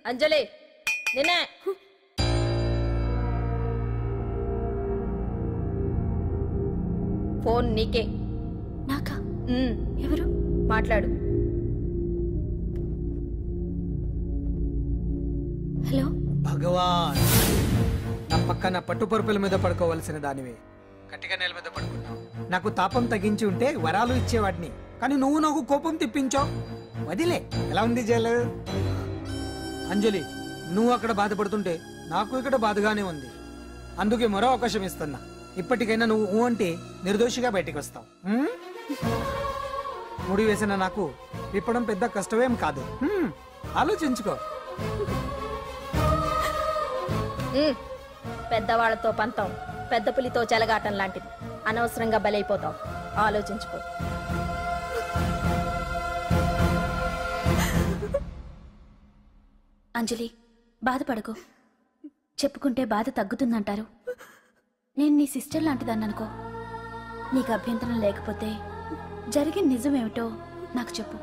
అంజలి నిన్నే. ఫోన్ నీకే. నాకా? ఎవరు? మాట్లాడు. హలో. భగవాన్, నా పక్కన పట్టుపరుపుల మీద పడుకోవలసిన దానివే గట్టిగా నేల మీద పడుకున్నావు. నాకు తాపం తగ్గించి ఉంటే వరాలు ఇచ్చేవాడిని, కానీ నువ్వు నాకు కోపం తెప్పించావు. వదిలే. ఎలా ఉంది జైలు? అంజలి, నువ్వు అక్కడ బాధపడుతుంటే నాకు ఇక్కడ బాధగానే ఉంది. అందుకే మరో అవకాశం ఇస్తున్నా. ఇప్పటికైనా నువ్వు అంటే నిర్దోషిగా బయటికి వస్తావు. ముడి వేసిన నాకు విప్పడం పెద్ద కష్టమేం కాదు. ఆలోచించుకో. పెద్దవాళ్లతో పంతం పెద్ద పులితో చెలగాటం లాంటిది. అనవసరంగా బలైపోతావు. ఆలోచించుకో. అంజలి, బాధపడకు. చెప్పుకుంటే బాధ తగ్గుతుందంటారు. నేను నీ సిస్టర్ లాంటిదాన్ని అనుకో. నీకు అభ్యంతరం లేకపోతే జరిగిన నిజమేమిటో నాకు చెప్పు.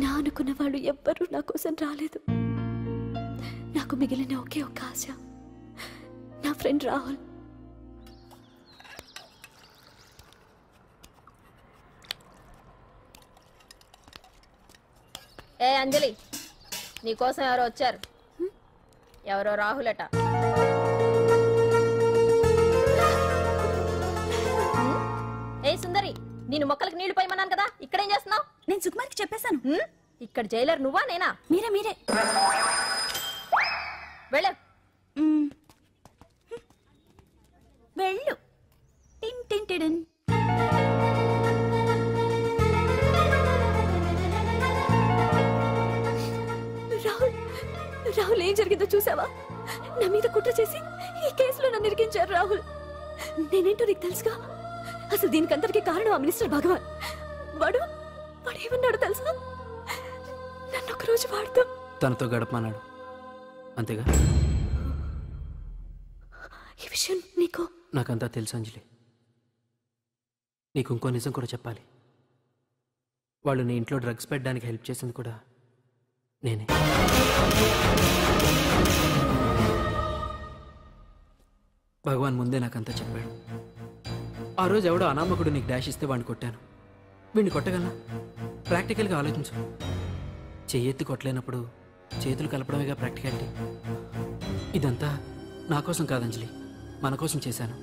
నా అనుకున్న వాళ్ళు ఎవ్వరూ నా కోసం రాలేదు. నాకు మిగిలిన ఒకే ఒక్క ఆశ నా ఫ్రెండ్ రాహుల్. ఏ అంజలి, నీకోసం ఎవరో వచ్చారు. ఎవరో రాహుల్ అట. ఏ సుందరి, నేను మొక్కలకు నీళ్లు పోయమన్నాను కదా, ఇక్కడేం చేస్తున్నావు? నేను సుకుమార్కి చెప్పేశాను. ఇక్కడ జైలర్ నువ్వా నేనా? మీరే వెళ్ళ. వెళ్ళు. టిన్ టిన్ టిన్. రాహుల్, ఏం జరిగిందో చూసావా? నా మీద కుట్ర చేసి ఈ కేసులో నన్ను ఇరికించారు రాహుల్. నేనేంటో నీకు తెలుసుగా. అసలు దీనికంతటికీ కారణం ఆ మినిస్టర్ భగవాన్. వాడు ఏమన్నాడు తెలుసా? నన్ను ఒకరోజు వాడుతూ తనతో గడపమన్నాడు, అంతేగా? ఈ విషయం నీకు? నాకంతా తెలుసు అంజలి. నీకు ఇంకో నిజం కూడా చెప్పాలి. వాళ్ళు నీ ఇంట్లో డ్రగ్స్ పెట్టడానికి హెల్ప్ చేసింది కూడా నేనే. భగవాన్ ముందే నాకంతా చెప్పాడు. ఆ రోజు ఎవడో అనామకుడు నీకు డాష్ ఇస్తే వాడిని కొట్టాను. వీడిని కొట్టగలనా? ప్రాక్టికల్గా ఆలోచించు. చెయ్యెత్తి కొట్టలేనప్పుడు చేతులు కలపడమేగా ప్రాక్టికాలిటీ. ఇదంతా నా కోసం కాదంజలి, మన కోసం చేశాను.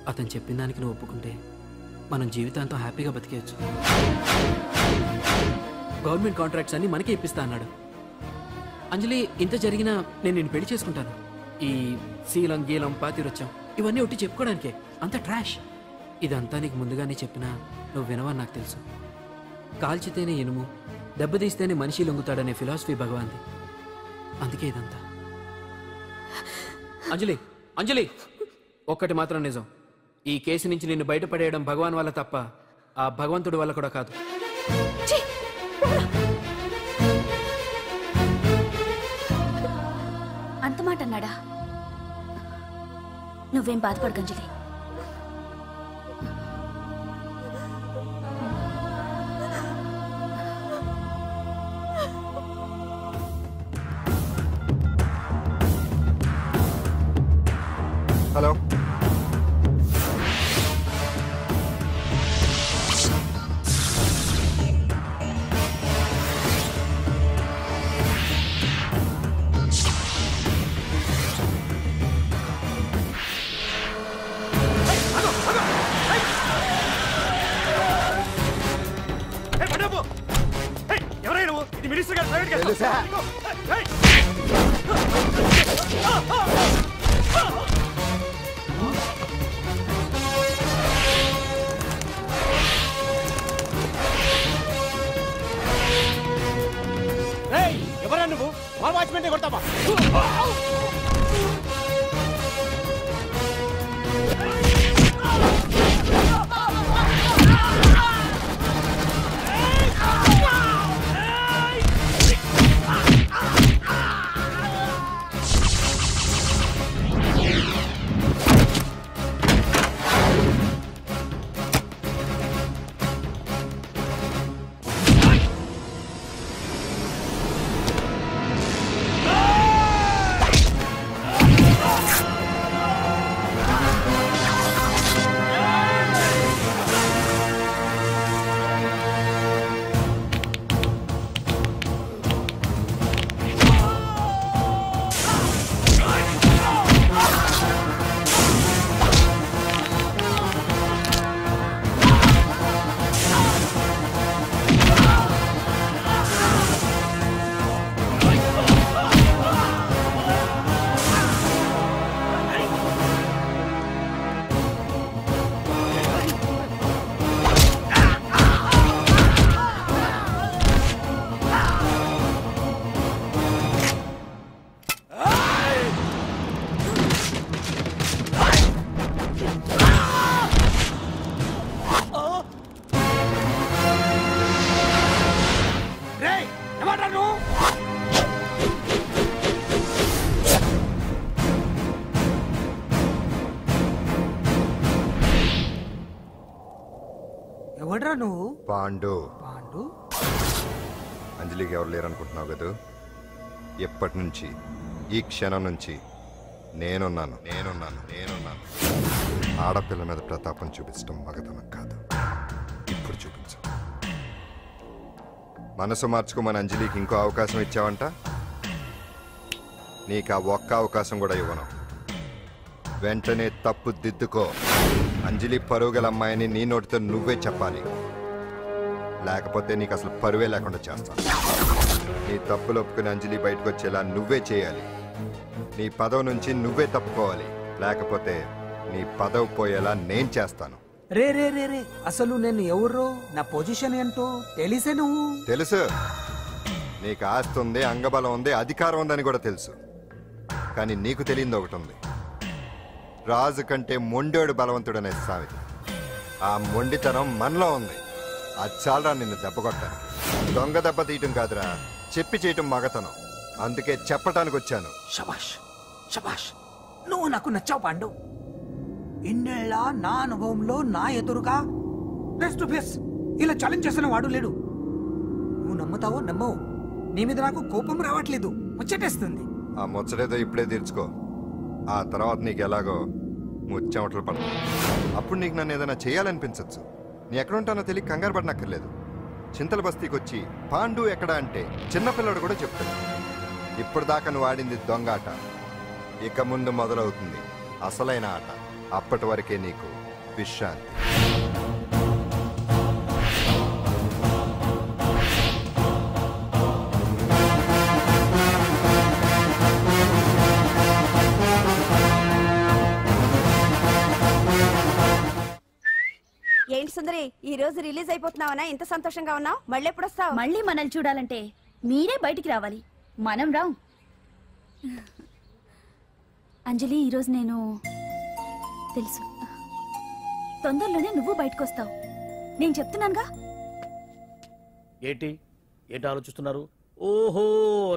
అతను చెప్పిన దానికి నువ్వు ఒప్పుకుంటే మనం జీవితాంతం హ్యాపీగా బతికేయచ్చు. గవర్నమెంట్ కాంట్రాక్ట్స్ అన్ని మనకే ఇప్పిస్తా అన్నాడు. అంజలి, ఇంత జరిగినా నేను నిన్ను పెళ్లి చేసుకుంటాను. ఈ శీలం గీలం పాతిరొచ్చాం ఇవన్నీ ఒకటి చెప్పుకోవడానికే. అంత ట్రాష్. ఇదంతా నీకు ముందుగానే చెప్పినా నువ్వు వినవని నాకు తెలుసు. కాల్చితేనే ఇనుము, దెబ్బతీస్తేనే మనిషి లొంగుతాడనే ఫిలాసఫీ భగవాన్ది. అందుకే ఇదంతా. అంజలి, ఒక్కటి మాత్రం నిజం. ఈ కేసు నుంచి నిన్ను బయటపడేయడం భగవాన్ వల్ల తప్ప ఆ భగవంతుడి వల్ల కూడా కాదు. అంత మాట అన్నాడా? నువ్వేం బాధపడకు అంజలి. హలో. ఎవరా నువ్వు? మా వాచ్మెంటే కొడతావా? ఎవడ్రా నువ్వు? పాండు. పాండు? అంజలికి ఎవరు లేరనుకుంటున్నావు కదా? ఎప్పటి నుంచి, ఈ క్షణం నుంచి నేనున్నాను. ఆడపిల్ల మీద ప్రతాపం చూపించడం మగతనం కాదు. ఇప్పుడు చూపించు. మనసు మార్చుకోమని అంజలికి ఇంకో అవకాశం ఇచ్చావంట. నీకు ఆ ఒక్క అవకాశం కూడా ఇవ్వను. వెంటనే తప్పు దిద్దుకో. అంజలి పరువుగల అమ్మాయిని నీ నోటితో నువ్వే చెప్పాలి, లేకపోతే నీకు అసలు పరువే లేకుండా చేస్తాను. నీ తప్పులు ఒప్పుకుని అంజలి బయటకు వచ్చేలా నువ్వే చేయాలి. నీ పదవి నుంచి నువ్వే తప్పుకోవాలి, లేకపోతే నీ పదవి పోయేలా నేను చేస్తాను. రే రే రే రే అసలు నేను ఎవరో, నా పొజిషన్ ఏంటో తెలిసే నువ్వు? తెలుసు. నీకు ఆస్తి ఉంది, అంగబలం ఉంది, అధికారం ఉందని కూడా తెలుసు. కానీ నీకు తెలియంది ఒకటి ఉంది. రాజు కంటే మొండోడు బలవంతుడనే సామెత. ఆ మొండితనం మనలో ఉంది. అది చాలరా నిన్ను దెబ్బ కొట్టాను. దొంగ దెబ్బ తీయటం కాదురా, చెప్పి చేయటం మగతనం. అందుకే చెప్పటానికి వచ్చాను. శబాష్ శబాష్, నువ్వు నాకు నచ్చావు పాండు. ఇన్నేళ్ళ నా అనుభవంలో నా ఎదురుగా ఫేస్ టు ఫేస్ ఇలా ఛాలెంజ్ చేసిన వాడు లేడు. నువ్వు నమ్ముతావో నమ్మవు, నీ మీద నాకు కోపం రావట్లేదు, ముచ్చటేస్తుంది. ఆ ముచ్చటేదో ఇప్పుడే తీర్చుకో. ఆ తర్వాత నీకు ఎలాగో ముచ్చెమటలు పడతాయి. అప్పుడు నీకు నన్ను ఏదైనా చేయాలనిపించచ్చు. నీ ఎక్కడుంటానో తెలియ కంగారు పడనక్కర్లేదు. చింతల బస్తీకి వచ్చి పాండు ఎక్కడ అంటే చిన్నపిల్లడు కూడా చెప్తాడు. ఇప్పుడు దాకా నువ్వు ఆడింది దొంగ ఆట. ఇక ముందు మొదలవుతుంది అసలైన ఆట. అప్పటి వరకే నీకు విశ్రాంతి. ఏంటి సుందరి, ఈ రోజు రిలీజ్ అయిపోతున్నావనా? ఇంత సంతోషంగా ఉన్నావు? మళ్ళీ ఎప్పుడు వస్తావు? మళ్ళీ మనల్ని చూడాలంటే మీరే బయటికి రావాలి, మనం రాం. అంజలి, ఈరోజు నేను తెలుసు, తొందరలోనే నువ్వు బయటకు వస్తావు. నేను చెప్తున్నానుగా. ఏంటి ఆలోచిస్తున్నారు? ఓహో,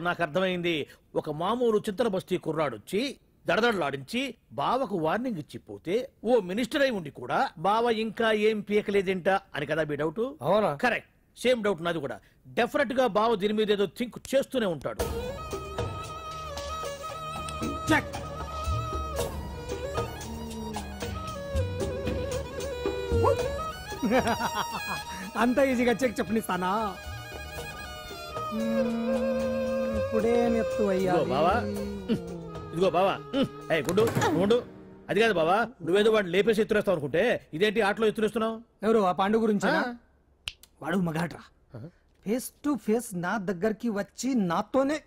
నాకు అర్థమైంది. ఒక మామూలు చింతల బస్తీ కుర్రాడొచ్చి దడదడలాడించి బావకు వార్నింగ్ ఇచ్చిపోతే ఓ మినిస్టర్ అయి ఉండి కూడా బావ ఇంకా ఏం పీకలేదేంట అని కదా మీ డౌట్? అవునా? కరెక్ట్, సేమ్ డౌట్ నాది కూడా. డెఫినెట్ గా బావ దీని మీద ఏదో థింక్ చేస్తూనే ఉంటాడు. చెక్. అంత ఈజీగా చెక్ చెప్పనిస్తానా? ఇప్పుడే నెత్తు అయ్యా బావా. ఇదిగో బావా, గుడ్డు గుండు. అది కాదు బావా, నువ్వేదో వాడిని లేపేసి ఎత్తురేస్తావు అనుకుంటే ఇదేంటి ఆటలో ఎత్తురేస్తున్నావు? ఎవరు? ఆ పాండు గురించి. వాడు మగాడ్రా. ఫేస్ టు ఫేస్ నా దగ్గరికి వచ్చి నాతోనే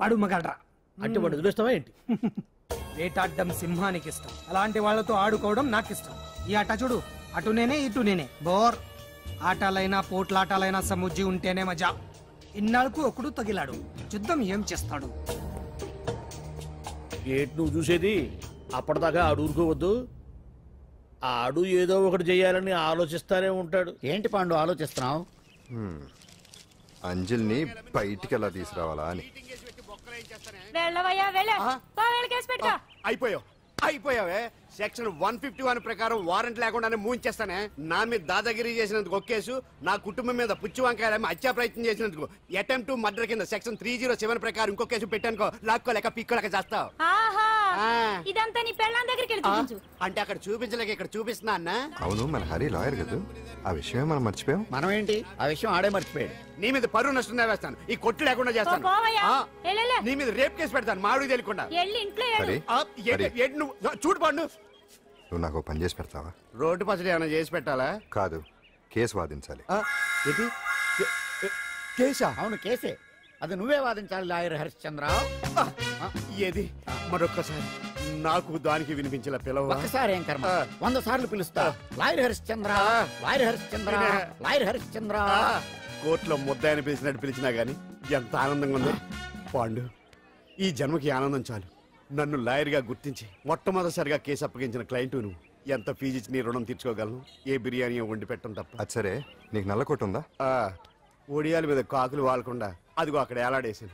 వాడు మగాడ్రా. అంటే వాడు వదిలేస్తావా ఏంటి? వేటాడ్డం సింహానికి ఇష్టం, అలాంటి వాళ్ళతో ఆడుకోవడం నాకు ఇష్టం. ఈ ఆట చూడు, అటు నేనే ఇటు నేనే. బోర్. ఆటలైనా పోట్లాటాలైనా సముజ్జి ఉంటేనే మజా. ఇన్నాళ్ళకు ఒకడు తగిలాడు, యుద్ధం ఏం చేస్తాడు? ఏంటి నువ్వు చూసేది? అప్పటిదాకా ఆడు ఊరుకోవద్దు. ఆడు ఏదో ఒకటి చెయ్యాలని ఆలోచిస్తానే ఉంటాడు. ఏంటి పాండు ఆలోచిస్తున్నావు? అంజలిని బయటికి ఎలా తీసుకురావాలా అని. అయిపోయావే. సెక్షన్ 151 ప్రకారం వారెంట్ లేకుండానే మూయించేస్తానే. నా మీద దాదాగిరి చేసినందుకు ఒక కేసు, నా కుటుంబం మీద పుచ్చి వంకాయ హత్యా ప్రయత్నం చేసినందుకు అటెంప్ట్ టు మర్డర్ కింద సెక్షన్ 307 ప్రకారం ఇంకో కేసు పెట్టానుకో, లాక్కోలేక పిక్కోలేక చేస్తావు. ఇదంతా నీ పెళ్ళాం దగ్గరికి వెళ్ళి చూపించు. అంటే అక్కడ చూపించలేక ఇక్కడ చూపిస్తున్నా అన్న. అవును, మన హరి లాయర్ కదా, ఆ విషయమే మనం మర్చిపోయాం. మనం ఏంటి ఆ విషయం ఆడే మర్చిపోయాడు. నీ మీద పరువు నష్టం వేస్తాను, ఈ కొట్టు లేకుండా చేస్తాను. నీ మీద రేప్ కేసు పెడతాను మామిడి తెలియకుండా. చూడు పండు, నువ్వు నాకు పని చేసి పెడతావా? రోడ్డు పచ్చడి ఏమైనా చేసి పెట్టాలా? కాదు, కేసు వాదించాలి. కేసా? అవును కేసే. అది నువ్వే వాదించాలి లాయర్ హరిశ్చంద్ర. ఏది మరొక్కసారి నాకు దానికి వినిపించిన పిలవ. ఒక్కసారి ఏం కర్మ, 100 సార్లు పిలుస్తా. Lawyer Harishchandra, lawyer Harishchandra, lawyer Harishchandra. కోర్టులో ముద్దాయని పిలిచినట్టు పిలిచినా గాని ఎంత ఆనందంగా ఉంది పాండు. ఈ జన్మకి ఆనందం చాలు. నన్ను లాయర్గా గుర్తించి మొట్టమొదటిసారిగా కేసు అప్పగించిన క్లయింట్ నువ్వు. ఎంత ఫీజు ఇచ్చి నీ రుణం తీర్చుకోగలను? ఏ బిర్యానీ వండి పెట్టడం తప్ప. అది సరే, నీకు నల్ల కొట్టు ఉందా? ఒడియాల మీద కాకులు వాలకుండా అదిగో అక్కడ ఏలాడేసింది.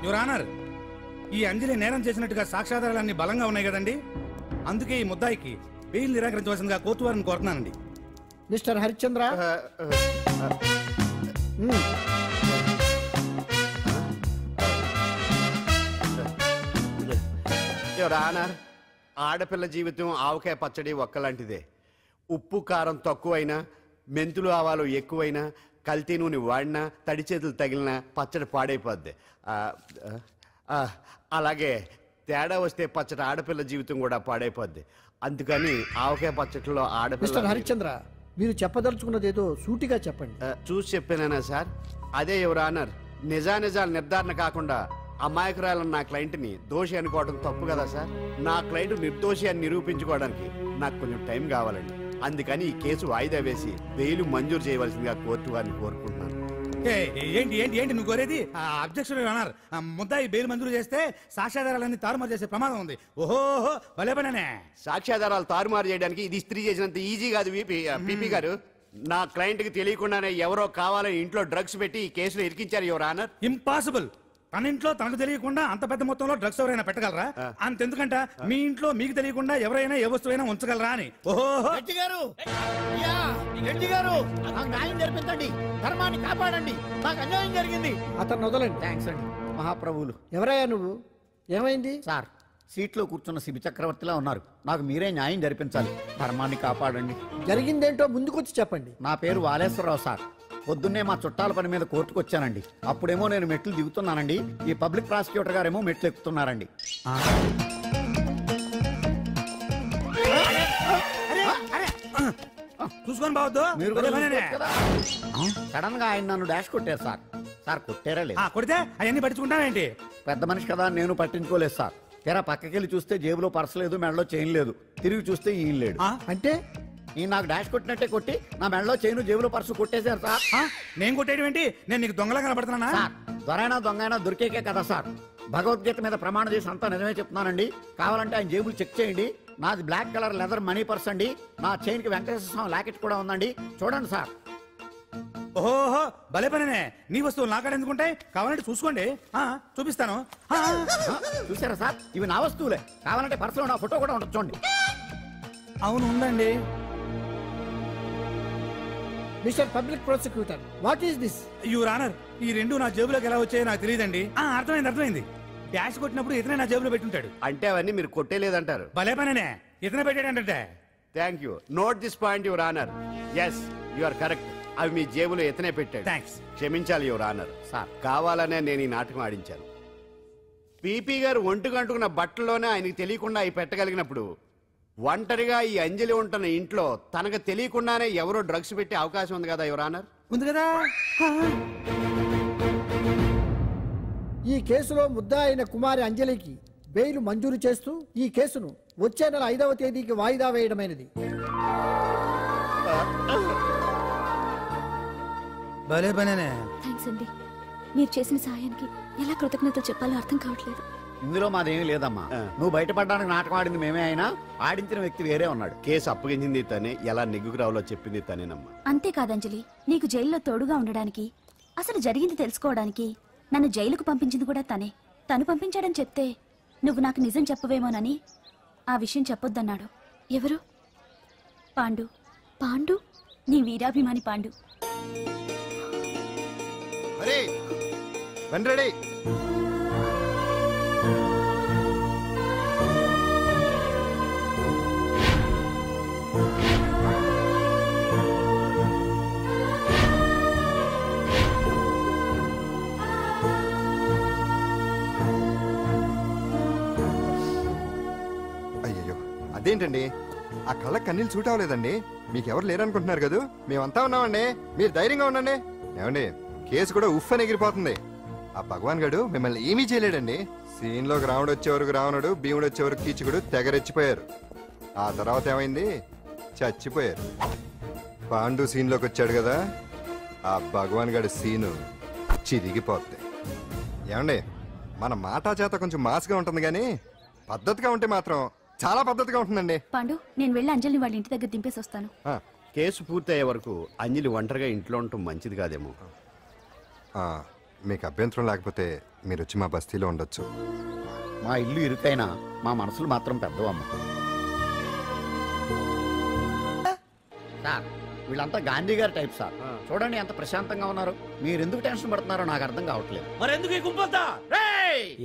యువర్ ఆనర్, ఈ అంజలి నేరం చేసినట్టుగా సాక్ష్యాధారాలన్నీ బలంగా ఉన్నాయి కదండి. అందుకే ఈ ముద్దాయికి బెయిల్ నిరాకరించవలసిందిగా కోర్టు వారిని కోరుతున్నానండి. మిస్టర్ హరిశ్చంద్ర, యువర్ ఆనర్, ఆడపిల్ల జీవితం ఆవకాయ పచ్చడి ఒక్కలాంటిదే. ఉప్పు కారం తక్కువైనా, మెంతులు ఆవాలు ఎక్కువైనా, కల్తీ నూనె వాడినా, తడి చేతులు తగిలినా పచ్చడి పాడైపోద్ది. అలాగే తేడా వస్తే పచ్చడి ఆడపిల్ల జీవితం కూడా పాడైపోద్ది. అందుకని ఆవకాయ పచ్చడిలో ఆడపిల్ల. మిస్టర్ హరిశ్చంద్ర, మీరు చెప్పదలుచుకున్నది ఏదో సూటిగా చెప్పండి. చూసి చెప్పానా సార్? అదే యువర్ ఆనర్, నిజానిజాలు నిర్ధారణ కాకుండా అమాయకురాలను నా క్లయింట్ని దోషి అనుకోవడం తప్పు కదా సార్. నా క్లయింట్ నిర్దోషి అని నిరూపించుకోవడానికి నాకు కొంచెం టైం కావాలండి. అందుకని ఈ కేసు వాయిదా వేసి బెయిల్ మంజూరు చేయవలసిందిగా కోర్టు వారిని కోరుకుంటున్నాను. ఏంటి ఏంటి ఏంటి నువ్వు కోరేది? అబ్జెక్షన్ అన్నారు. ముద్దాయి బెయిల్ మంజూరు చేస్తే సాక్ష్యాధారాలన్నీ తారుమారు చేసే ప్రమాదం ఉంది. ఓహో భలే పనే. సాక్ష్యాధారాలు తారుమారు చేయడానికి ఇది ఇస్త్రీ చేసినంత ఈజీ కాదు పీపీ గారు. నా క్లయింట్ కి తెలియకుండానే ఎవరో కావాలని ఇంట్లో డ్రగ్స్ పెట్టి ఈ కేసులో ఇరికించారు యువర్ ఆనర్. ఇంపాసిబుల్. తన ఇంట్లో తనకు తెలియకుండా అంత పెద్ద మొత్తంలో డ్రగ్స్ ఎవరైనా పెట్టగలరా? అంతెందుకంట మీ ఇంట్లో మీకు తెలియకుండా ఎవరైనా ఏ వస్తువైనా ఉంచగలరా అని. ఓహో న్యాయం జరిపించండి, ధర్మాన్ని కాపాడండి, నాకు అన్యాయం జరిగింది. అతను వదలండి. థ్యాంక్స్ అండి మహాప్రభువులు. ఎవరయ్యా నువ్వు? ఏమైంది సార్, సీట్లో కూర్చున్న శిబి చక్రవర్తిలా ఉన్నారు. నాకు మీరే న్యాయం జరిపించాలి, ధర్మాన్ని కాపాడండి. జరిగిందేంటో ముందుకొచ్చి చెప్పండి. నా పేరు వాలేశ్వరరావు సార్. పొద్దున్నే మా చుట్టాల పని మీద కోర్టుకు వచ్చానండి. అప్పుడేమో నేను మెట్లు దిగుతున్నానండి, ఈ పబ్లిక్ ప్రాసిక్యూటర్ గారేమో మెట్లు ఎక్కుతున్నారండి. చూసుకొని బావద్దు. సడన్ గా ఆయన నన్ను డాష్ కొట్టారు సార్. సార్ కొట్టారా లేదు? కొడితే అవన్నీ పట్టించుకుంటావేంటి? పెద్ద మనిషి కదా నేను పట్టించుకోలేదు సార్. తెరా పక్కకెళ్ళి చూస్తే జేబులో పర్స్ లేదు, మెడలో చైన్ లేదు. తిరిగి చూస్తే ఈయన లేడు. అంటే ఈ నాకు డాష్ కొట్టినట్టే కొట్టి నా మెడలో చైన్ జేబులో పర్సు కొట్టేశారు సార్. నేను కొట్టేయడం ఏంటి? నేను నీకు దొంగలా కనబడుతున్నా సార్? దొరైనా దొంగైనా దొరికేకే కదా సార్. భగవద్గీత మీద ప్రమాణం చేసి అంతా నిజమే చెప్తున్నానండి. కావాలంటే ఆయన జేబులు చెక్ చేయండి. నాది black colour leather money purse అండి. నా చైన్ కి వెంకటేశ్వర స్వామి లాకెట్ కూడా ఉందండి, చూడండి సార్. ఓహో భలే పనే. నీ వస్తువులు నాకాడ ఎందుకుంటాయి? కావాలంటే చూసుకోండి, చూపిస్తాను. చూసారా సార్, ఇవి నా వస్తువులే. కావాలంటే పర్సులో నా ఫోటో కూడా ఉండొచ్చు చూడండి. అవును ఉందండి. Mister public prosecutor, what is this? Your honour, ఈ రెండు నా జేబులోకి ఎలా వచ్చాయో నాకు తెలియదండి. అర్థమైంది. డాష్ కొట్టినప్పుడు ఇతనే నా జేబులో పెట్టుంటాడు. అంటే అవన్నీ మీరు కొట్టేలేదంటారు? భలే పనే, ఇతనే పెట్టాడంటే. Thank you. Note this point your honour. Yes, you are correct. అవి మీ జేబులో ఎత్తనే పెట్టాడు. థ్యాంక్స్. క్షమించాలి యువర్ ఆనర్. సార్, కావాలనే నేను ఈ నాటకం ఆడించాను. పీపీ గారు ఒంటికంటుకున్న బట్టల్లోనే ఆయనకి తెలియకుండా అవి పెట్టగలిగినప్పుడు, ఒంటరిగా ఈ అంజలి ఉంటున్న ఇంట్లో తనకు తెలియకుండానే ఎవరో డ్రగ్స్ పెట్టే అవకాశం ఉంది కదా యువర్ ఆనర్. ఉంది కదా. ఈ కేసులో ముద్దా అయిన కుమారి అంజలికి బెయిల్ మంజూరు చేస్తూ ఈ కేసును వచ్చే నెల 5వ తేదీకి వాయిదా వేయడమైనది. భలే పనేనే. థ్యాంక్స్ అండి. మీరు చేసిన సహాయానికి ఎలా కృతజ్ఞతలు చెప్పాలో అర్థం కావట్లేదు. ఇందులో మాదేమీ లేదమ్మా. నువ్వు బయటపడడానికి నాటకం ఆడింది మేమే అయినా ఆడించిన వ్యక్తి వేరే ఉన్నాడు. కేసు అప్పగించింది తనే, ఎలా నెగ్గుకు రావాలో చెప్పింది తనేనమ్మా. అంతేకాదంజలి, నీకు జైల్లో తోడుగా ఉండడానికి, అసలు జరిగింది తెలుసుకోవడానికి నన్ను జైలుకు పంపించింది కూడా తనే. తను పంపించాడని చెప్తే నువ్వు నాకు నిజం చెప్పవేమోనని ఆ విషయం చెప్పొద్దన్నాడు. ఎవరు? పాండు. పాండు, నీ వీరాభిమాని పాండు. అయ్యో, అదేంటండి ఆ కళ్ళ కన్నీళ్ళు సూట్ అవ్వలేదండి. మీకెవరు లేరనుకుంటున్నారు కదా, మేమంతా ఉన్నామండి. మీరు ధైర్యంగా ఉండండి. ఏమండి, కేసు కూడా ఉఫ్ అని ఎగిరిపోతుంది. ఆ భగవాన్ గడు మిమ్మల్ని ఏమీ చేయలేడండి. సీన్ లోకి రావణుడు వచ్చే వరకు రావణుడు, భీముడు వచ్చే వరకు కీచుకుడు తెగరెచ్చిపోయారు. ఆ తర్వాత ఏమైంది? చచ్చిపోయారు. పాండు సీన్ లోకి వచ్చాడు కదా, ఆ భగవాన్ గడి సీను చిరిగిపోద్ది. ఏమండి, మన మాట చేత కొంచెం మాస్గా ఉంటుంది కానీ పద్ధతిగా ఉంటే మాత్రం చాలా పద్ధతిగా ఉంటుందండి. పాండు, నేను వెళ్ళి అంజలిని వాళ్ళ ఇంటి దగ్గర దింపేసి వస్తాను. కేసు పూర్తయ్యే వరకు అంజలి ఒంటరిగా ఇంట్లో ఉండటం మంచిది కాదేమో. మీకు అభ్యంతరం లేకపోతే మీరు వచ్చి మా బస్తీలో ఉండొచ్చు. మా ఇల్లు ఇరుకైనా మా మనసులు మాత్రం పెద్దవమ్మ. సార్ వీళ్ళంతా గాంధీ గారి టైప్ సార్. చూడండి ఎంత ప్రశాంతంగా ఉన్నారు. మీరు ఎందుకు టెన్షన్ పడుతున్నారో నాకు అర్థం కావట్లేదు.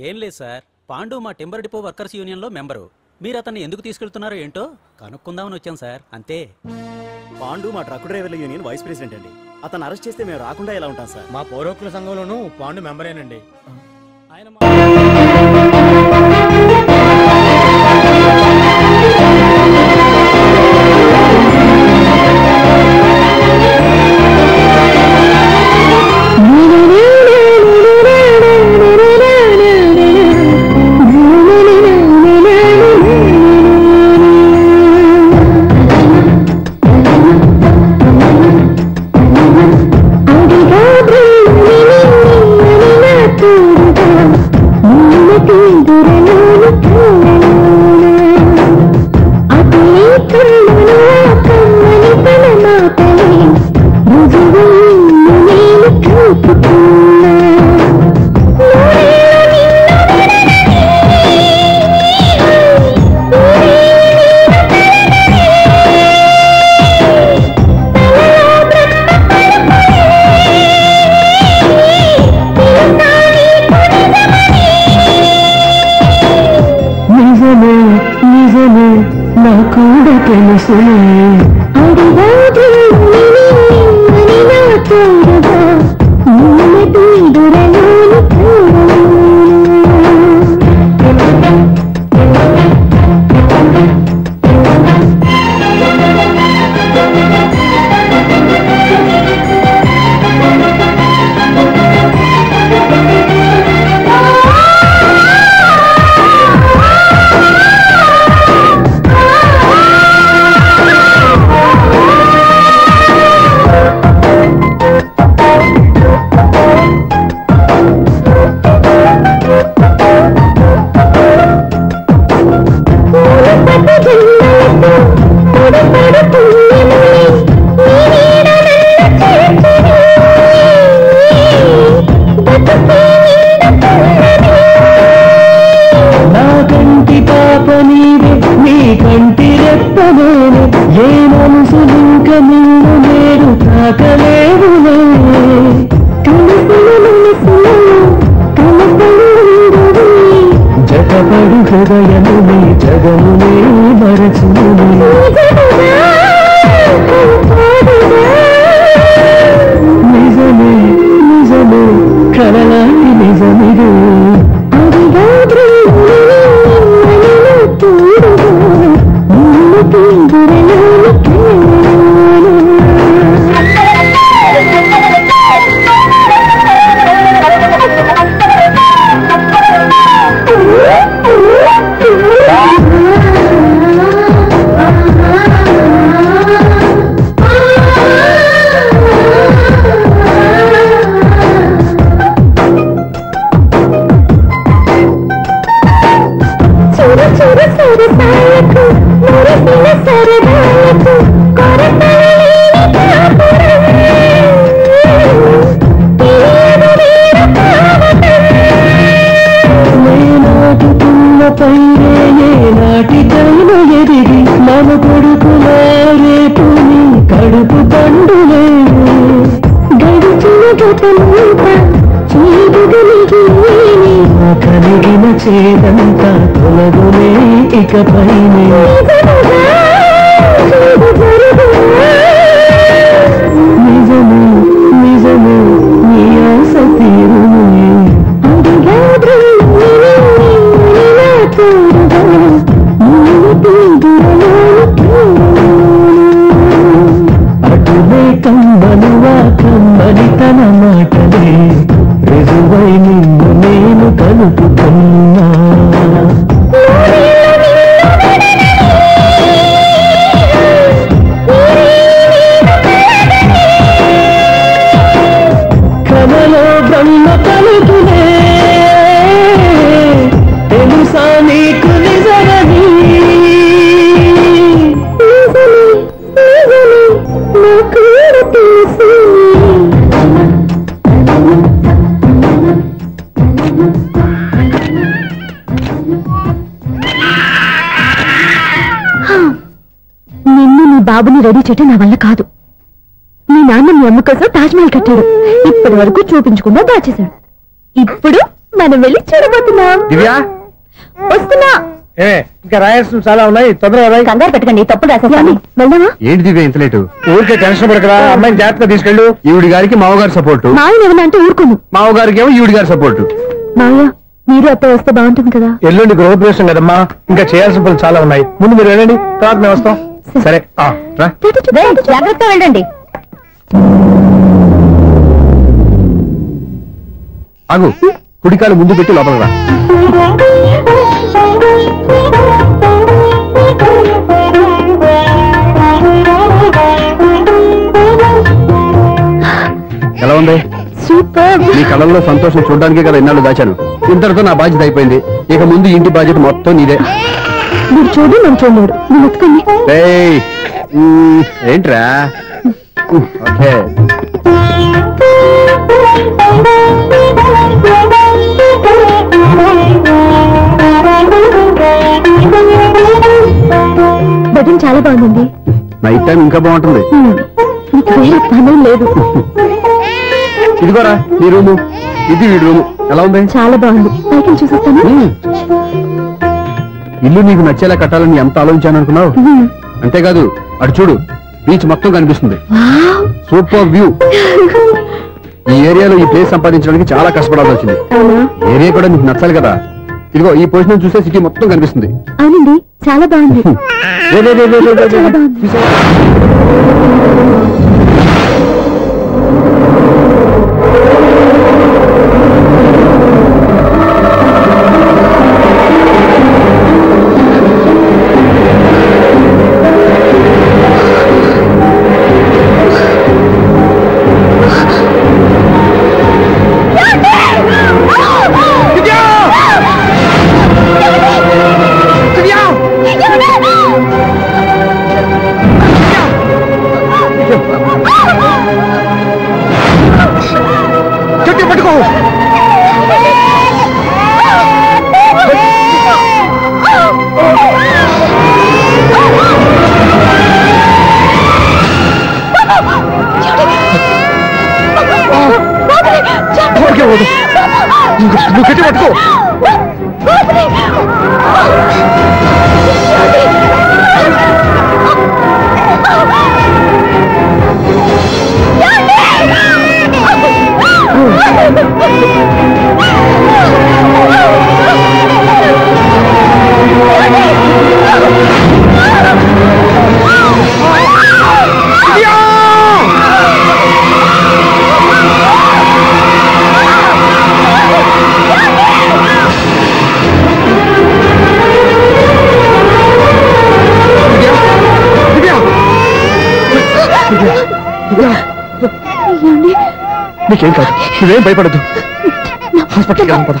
ఏం లేదు సార్, పాండు మా టింబర్ డిపో వర్కర్స్ యూనియన్ లో మెంబరు. మీరు అతన్ని ఎందుకు తీసుకెళ్తున్నారో ఏంటో కనుక్కుందామని వచ్చాం సార్, అంతే. పాండు మా ట్రక్ డ్రైవర్ల యూనియన్ వైస్ ప్రెసిడెంట్ అండి. అతను అరెస్ట్ చేస్తే మేము రాకుండా ఎలా ఉంటాం సార్? మా పౌరోక్తుల సంఘంలోనూ పాండు మెంబరేనండి. బాబుని రెడీ చేయటం నా వల్ల కాదు. మీ నాన్న మీ అమ్మ కోసం తాజ్మహల్ కట్టాడు. ఇప్పటి వరకు చూపించకుండా దాచేశాడు. ఇప్పుడు మనం వెళ్ళి చూడబోతున్నాం. దివ్యా వస్తున్నా. ఇంకా రాయాల్సిన చాలా ఉన్నాయి, తొందరగా కంగారు పెట్టకండి, తప్పుడు రాసేస్తాను. వెళ్దామా? ఏంటి దివ్య ఇంత లేటు? ఊరికే టెన్షన్ పడకరా, అమ్మాయిని జాగ్రత్తగా తీసుకెళ్ళు. ఈవిడి గారికి మామగారు సపోర్టు, మాయన ఏమన్నా అంటే ఊరుకోను. మామగారికి ఏమో ఈవిడి గారి సపోర్టు. మావయ్య మీరు అత్త వస్తే బాగుంటుంది కదా. ఎల్లుండి గృహప్రవేశం కదమ్మా, ఇంకా చేయాల్సిన పనులు చాలా ఉన్నాయి. ముందు మీరు వెళ్ళండి, తర్వాత మేము వస్తాం. సరే రా. జాగ్రత్తగా వెళ్ళండి. ఆగు, కుడికాలు ముందు పెట్టి లోపల రా. ఎలా ఉంది? సూపర్. నీ కళ్ళల్లో సంతోషం చూడడానికే కదా ఇన్నాళ్ళు దాచాను. ఇంతటితో నా బాధ్యత అయిపోయింది. ఇక ముందు ఇంటి బాధ్యత మొత్తం నీదే. మీరు చూడు, నేను చూడలేడు. నువ్వు ఎత్తుకోండి. ఏంట్రా? ఓకే. బెడ్రూమ్ చాలా బాగుంది. నైట్ టైం ఇంకా బాగుంటుంది. నీకు వేరే పని లేదు. ఇదిగోరా నీ రూము, ఇది వీడి రూము. ఎలా ఉంది? చాలా బాగుంది. పైకి చూసేస్తాను. ఇల్లు నీకు నచ్చేలా కట్టాలని ఎంత ఆలోచించాను అనుకున్నావు? అంతేకాదు, అటు చూడు, బీచ్ మొత్తం కనిపిస్తుంది. Super view. ఈ ఏరియాలో ఈ ప్లేస్ సంపాదించడానికి చాలా కష్టపడాల్సి వచ్చింది. ఏరియా కూడా నీకు నచ్చాలి కదా. ఇదిగో ఈ పొజిషన్ చూస్తే సిటీ మొత్తం కనిపిస్తుంది. అవునండి, చాలా బాగుంది. చాలా బాగుంది. నువ్వు గట్టి పట్టుకో. నీకేం కాదు, నువ్వేం భయపడద్దు. హాస్పిటల్కి వెళ్దాం పద.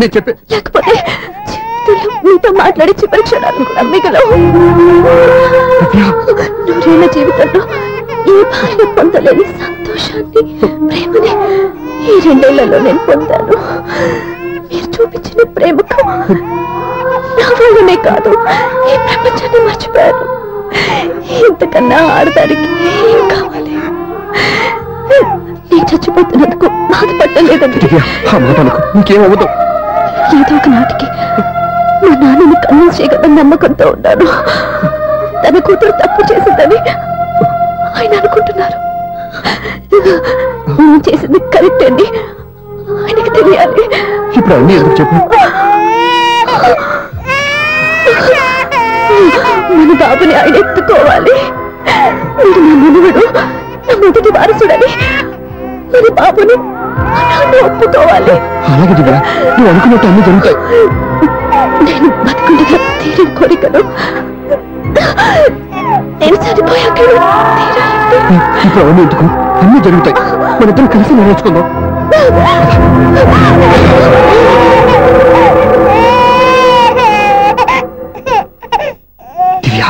నేను చెప్పే లేకపోతే మీతో మాట్లాడి చివరి క్షణాలు కూడా మిగలవు. నూరేళ్ల జీవితంలో ఏ భార్య పొందలేని సంతోషాన్ని, ప్రేమని ఈ 2 ఏళ్లలో నేను పొందాను. మీరు చూపించిన ప్రేమకు నా వల్లనే కాదు, ఈ ప్రపంచాన్ని మర్చిపోయాను. ఇంతకన్నా ఆడదానికి ఏం కావాలి? నేను చచ్చిపోతున్నందుకు బాధపడలేదండి. నీకేమవుతావు? ఏదో ఒక నాటికి మా నాన్నని కన్విన్స్ చేయగల నమ్మకంతో ఉన్నాను. తన కూతురు తప్పు చేసిందని ఆయన అనుకుంటున్నారు. నేను చేసింది కరెక్ట్ అండి, ఆయనకి తెలియాలి. ఇప్పుడు అన్ని ఎందుకు చెప్పు? మన బాబుని ఆయన ఎత్తుకోవాలి. మీరు నా మనువుడు, నా మొదటి వారసుడని మన బాబుని ఒప్పుకోవాలి. అలాగే దివ్యా, నువ్వు అనుకున్నట్టు అన్ని జరుగుతాయి. నేను బతుకుండగా తీరిన కోరికలు నేను చనిపోయాక ఇప్పుడు అవన్నీ ఎందుకు? అన్ని జరుగుతాయి. మన ఇద్దరు కలిసి నేర్చుకుందాం. దివ్యా,